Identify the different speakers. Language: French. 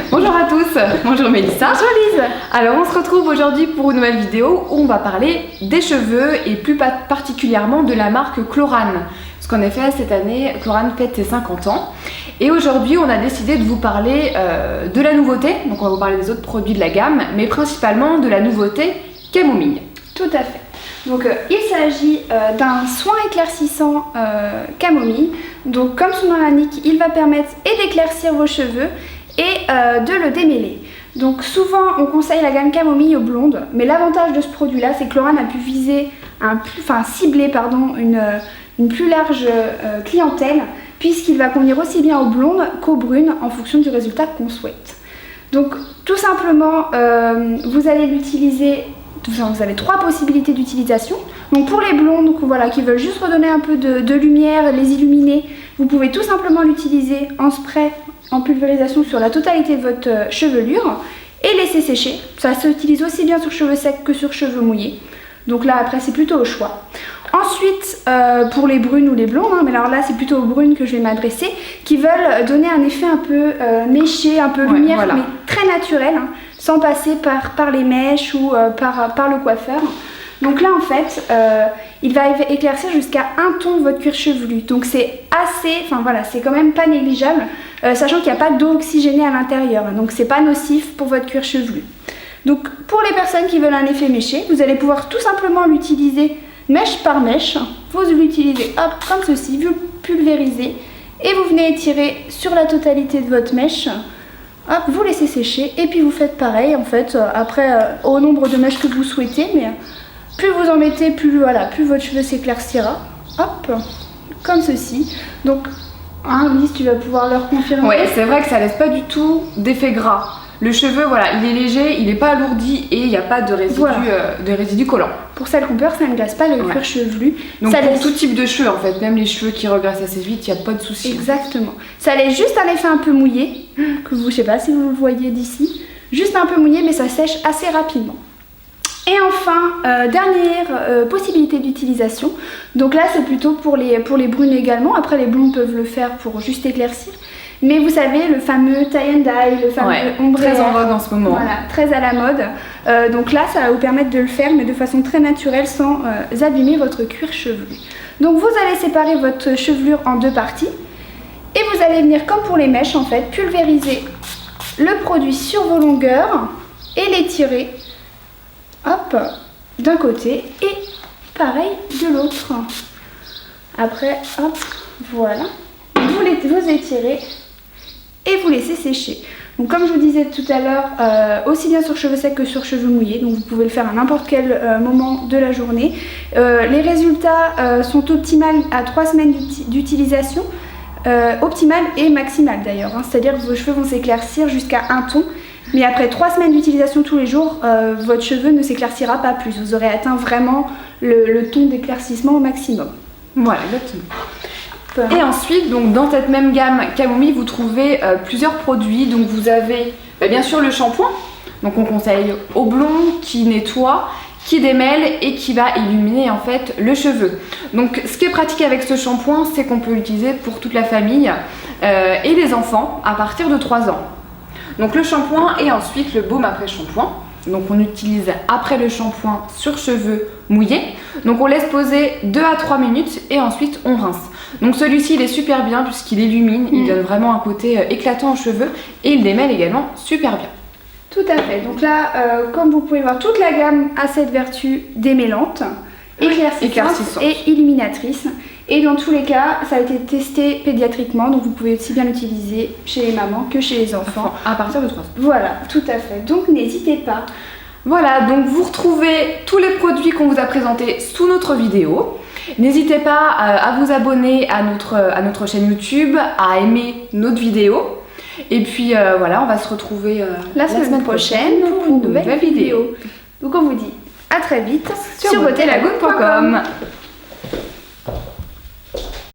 Speaker 1: Bonjour à tous, bonjour Mélissa.
Speaker 2: Bonjour Lise.
Speaker 1: Alors on se retrouve aujourd'hui pour une nouvelle vidéo où on va parler des cheveux et plus particulièrement de la marque Chlorane. Parce qu'en effet cette année Chlorane fête ses 50 ans et aujourd'hui on a décidé de vous parler de la nouveauté, donc on va vous parler des autres produits de la gamme, mais principalement de la nouveauté camomille.
Speaker 2: Tout à fait. Donc il s'agit d'un soin éclaircissant camomille. Donc comme son nom l'indique, il va permettre et d'éclaircir vos cheveux et de le démêler. Donc souvent on conseille la gamme camomille aux blondes, mais l'avantage de ce produit là c'est que Chlorane a pu viser, cibler une plus large clientèle, puisqu'il va convenir aussi bien aux blondes qu'aux brunes en fonction du résultat qu'on souhaite. Donc tout simplement vous allez l'utiliser. Vous avez 3 possibilités d'utilisation. Donc pour les blondes qui veulent juste redonner un peu de lumière, les illuminer, vous pouvez tout simplement l'utiliser en spray, en pulvérisation sur la totalité de votre chevelure et laisser sécher. Ça s'utilise aussi bien sur cheveux secs que sur cheveux mouillés. Donc là après c'est plutôt au choix. Ensuite pour les brunes ou les blondes, mais alors là c'est plutôt aux brunes que je vais m'adresser, qui veulent donner un effet un peu méché, un peu lumière, voilà, mais très naturel, sans passer par les mèches ou par le coiffeur. Donc là en fait il va éclaircir jusqu'à 1 ton votre cuir chevelu, donc c'est assez, c'est quand même pas négligeable, sachant qu'il n'y a pas d'eau oxygénée à l'intérieur, donc c'est pas nocif pour votre cuir chevelu. Donc pour les personnes qui veulent un effet méché, vous allez pouvoir tout simplement l'utiliser mèche par mèche. Vous l'utilisez hop comme ceci, vous pulvérisez et vous venez étirer sur la totalité de votre mèche. Hop, vous laissez sécher et puis vous faites pareil en fait après au nombre de mèches que vous souhaitez, mais plus vous en mettez, plus votre cheveu s'éclaircira. Hop, comme ceci. Donc, Lise, tu vas pouvoir leur confirmer.
Speaker 1: Ouais, c'est vrai que ça laisse pas du tout d'effet gras. Le cheveu, il est léger, il n'est pas alourdi et il n'y a pas de résidus collants.
Speaker 2: Pour celle qu'on peur, ça ne glace pas le cuir chevelu.
Speaker 1: Donc
Speaker 2: ça
Speaker 1: pour tout type de cheveux en fait, même les cheveux qui regraissent assez vite, il n'y a pas de souci.
Speaker 2: Exactement. Ça laisse juste un effet un peu mouillé, que vous, je sais pas si vous le voyez d'ici. Juste un peu mouillé, mais ça sèche assez rapidement. Et enfin, dernière possibilité d'utilisation. Donc là, c'est plutôt pour les brunes également. Après, les blondes peuvent le faire pour juste éclaircir. Mais vous savez, le fameux tie and dye, le fameux ombre,
Speaker 1: très en vogue en ce moment.
Speaker 2: Voilà, très à la mode. Donc là, ça va vous permettre de le faire, mais de façon très naturelle, sans abîmer votre cuir chevelu. Donc vous allez séparer votre chevelure en 2 parties. Et vous allez venir, comme pour les mèches en fait, pulvériser le produit sur vos longueurs et l'étirer, hop, d'un côté et pareil de l'autre. Après, hop, voilà. Vous étirez et vous laissez sécher. Donc comme je vous disais tout à l'heure, aussi bien sur cheveux secs que sur cheveux mouillés, donc vous pouvez le faire à n'importe quel moment de la journée. Les résultats sont optimaux à 3 semaines d'utilisation, optimal et maximal d'ailleurs, c'est-à-dire que vos cheveux vont s'éclaircir jusqu'à 1 ton, mais après 3 semaines d'utilisation tous les jours, votre cheveu ne s'éclaircira pas plus, vous aurez atteint vraiment le ton d'éclaircissement au maximum.
Speaker 1: Voilà, exactement. Et ensuite, donc, dans cette même gamme camomille, vous trouvez plusieurs produits. Donc vous avez bien sûr le shampoing, donc on conseille aux blonds, qui nettoie, qui démêle et qui va illuminer en fait le cheveu. Donc ce qui est pratique avec ce shampoing, c'est qu'on peut l'utiliser pour toute la famille et les enfants à partir de 3 ans. Donc le shampoing et ensuite le baume après shampoing. Donc on utilise après le shampoing sur cheveux mouillés. Donc on laisse poser 2 à 3 minutes et ensuite on rince. Donc celui-ci il est super bien puisqu'il illumine, il donne vraiment un côté éclatant aux cheveux et il démêle également super bien.
Speaker 2: Tout à fait, donc là comme vous pouvez voir, toute la gamme a cette vertu démêlante, éclaircissante et illuminatrice. Et dans tous les cas, ça a été testé pédiatriquement, donc vous pouvez aussi bien l'utiliser chez les mamans que chez les enfants.
Speaker 1: À partir de 3 ans.
Speaker 2: Voilà, tout à fait, donc n'hésitez pas.
Speaker 1: Voilà, donc vous retrouvez tous les produits qu'on vous a présentés sous notre vidéo. N'hésitez pas à vous abonner à notre chaîne YouTube, à aimer notre vidéo. Et puis on va se retrouver
Speaker 2: la semaine prochaine pour une nouvelle vidéo. Donc on vous dit à très vite
Speaker 1: sur beautélagoon.com.